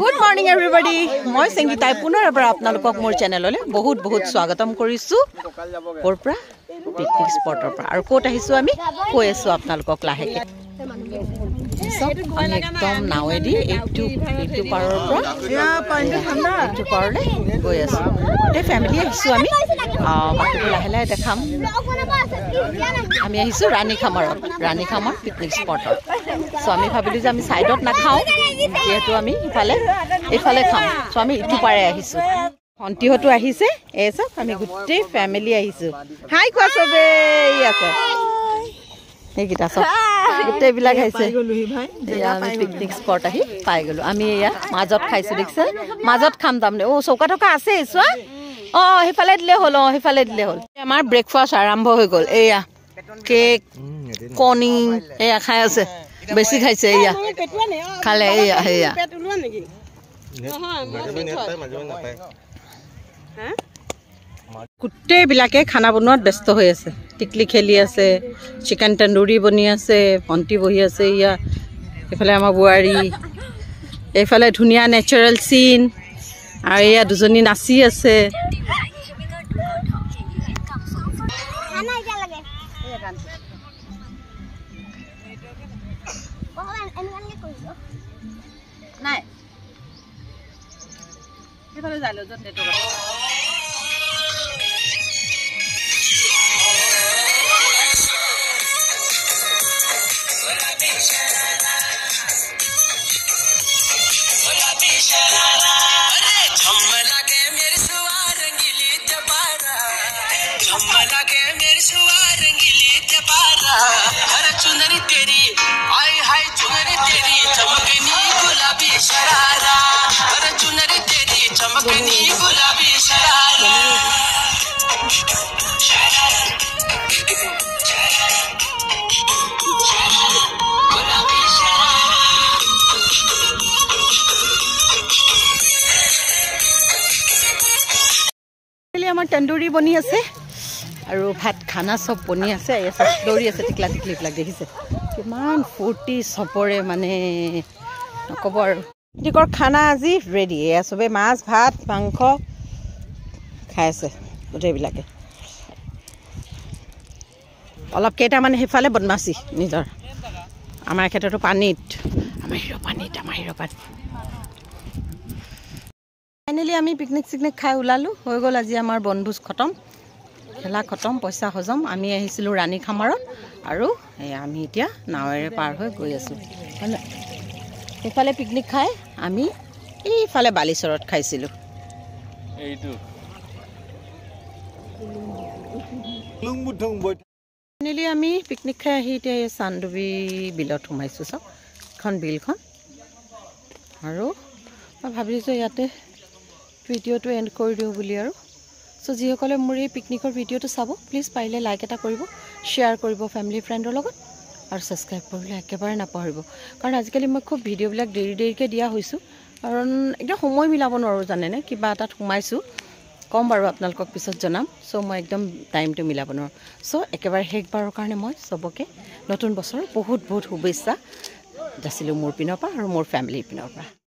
Good morning everybody. মই সংগীতাই পুনৰ এবাৰ আপোনালোকক মোৰ চেনেললৈ বহুত বহুত স্বাগতম কৰিছো। কৰপৰা পিকনিক স্পটৰ পৰা আৰু ক'ত আহিছো আমি কৈ আছো আপোনালোকক লাহেকে। একদম নাৱেদি এইটো পাৰৰ পৰা এইটো পাৰলৈ গৈ আছো। গোটেই ফেমিলি আহিছো আমি বাকীবোৰ লাহে লাহে দেখাম। আমি আহিছো ৰাণীখামাৰ পিকনিক স্পটৰ। সো আমি ভাবিলো যে আমি সাইডত না খাও যেহেতু আমি ইফালে খাম। সো আমি ইটো পাৰে আহিছো। ভণ্টিহতো আহিছে এই সব আমি গোটেই ফ্যামিলি আহিছো। হাই কোৱা সবে আছে এইকিটা সব গোটেই বিলাক আহিছে। আমি পিকনিক স্পট আহি পাই গলো। আমি এয়া মাজত খাইছো দেখছে মাজত খাম তামনে ও চৌকা থকা আছে চোৱা সিফালে দিলে হল আমাৰ ব্ৰেকফাষ্ট আৰম্ভ হৈ গল। এয়া কেক কণী এয়া খাই আছে বেছি খাইছে এয়া খালে এয়া গোটেই বিলাকে খানা বনোৱাত ব্যস্ত হৈ আছে। টিকলি খেলি আছে, চিকেন তন্দুৰী বনি আছে, ভণ্টি বহি আছে ইয়া এইফালে আমাৰ বুৱাৰী এইফালে ধুনীয়া নেচাৰেল চিন আৰু এয়া দুজনী নাচি আছে। নাই এইফালে যাই য'ত নেটৱৰ্ক चुनरी तेरी आई हाय चुनरी तेरी चमकनी गुलाबी शरारा अरे चुनरी तेरी चमकनी गुलाबी शरारा गुलाबी शरारा আমাৰ তন্দুৰী বনি আছে আৰু ভাত খানা সব বনি আছে। এসব দৌৰি আছে টিকলা টিকলিবিলাক দেখিছে কিমান ফূৰ্তি সবৰে মানে নকব আৰু। টিকৰ খানা আজি ৰেডি এয়া সবে মাছ ভাত মাংস খাই আছে গোটেইবিলাকে। অলপ কেইটামান সেইফালে বদমাছি নিজৰ আমাৰ ক্ষেত্ৰতো পানীত আমাৰ হিৰ পানীত ফাইনেলি আমি পিকনিক খাই ওলালো। হৈ গ'ল আজি আমাৰ বনভোজ খতম, খেলা খতম, পইচা হজম। আমি আহিছিলোঁ ৰাণীখামাৰত আৰু আমি এতিয়া নাৱেৰে পাৰ হৈ গৈ আছোঁ। সেইফালে পিকনিক খাই আমি এইফালে বালিচৰত খাইছিলোঁ। ফাইনেলি আমি পিকনিক খাই আহি এতিয়া এই চান্দুবি বিলত সোমাইছোঁ। চাওক এখন বিলখন আৰু মই ভাবিছোঁ ইয়াতে ভিডিঅ'টো এণ্ড কৰি দিওঁ বুলি আৰু। সো যিসকলে মোৰ এই পিকনিকৰ ভিডিঅ'টো চাব প্লিজ পাৰিলে লাইক এটা কৰিব, শ্বেয়াৰ কৰিব ফেমিলি ফ্ৰেণ্ডৰ লগত আৰু ছাবস্ক্ৰাইব কৰিবলৈ একেবাৰে নাপাহৰিব। কাৰণ আজিকালি মই খুব ভিডিঅ'বিলাক দেৰিকৈ দিয়া হৈছোঁ কাৰণ একদম সময় মিলাব নোৱাৰোঁ জানেনে। কিবা এটাত সোমাইছোঁ কম বাৰু আপোনালোকক পিছত জনাম। চ' মই একদম টাইমটো মিলাব নোৱাৰোঁ। চ' একেবাৰে শেষবাৰৰ কাৰণে মই চবকে নতুন বছৰৰ বহুত বহুত শুভেচ্ছা যাচিলোঁ মোৰ পিনৰ পৰা আৰু মোৰ ফেমিলিৰ পিনৰ পৰা।